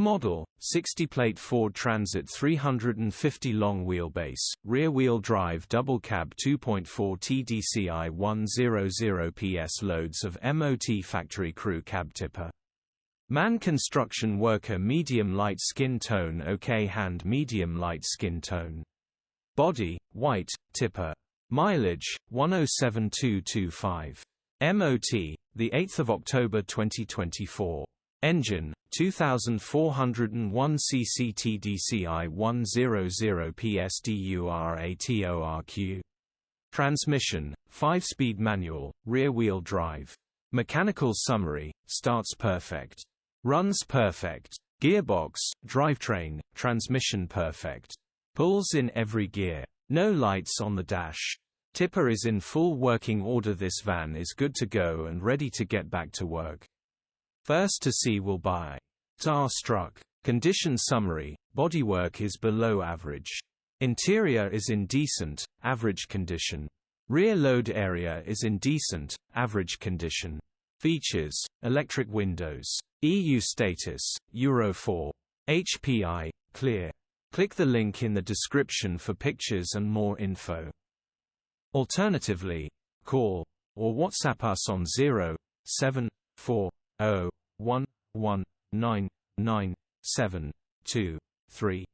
model, 60-plate Ford Transit 350 long wheelbase, rear-wheel drive double cab 2.4 TDCi 100ps loads of MOT factory crew cab tipper. Man construction worker medium light skin tone OK hand medium light skin tone. Body, white, tipper. Mileage, 107,225. MOT, 8 October 2024. Engine, 2401 cc TDCi 100ps DURATORQ. Transmission, 5-speed manual, rear-wheel drive. Mechanical summary, starts perfect. Runs perfect. Gearbox, drivetrain, transmission perfect. Pulls in every gear. No lights on the dash. Tipper is in full working order. This van is good to go and ready to get back to work. First to see will buy. Starstruck. Condition summary, bodywork is below average. Interior is in decent, average condition. Rear load area is in decent, average condition. Features, electric windows. EU status, Euro 4. HPI, clear. Click the link in the description for pictures and more info. Alternatively, call or WhatsApp us on 07401199723.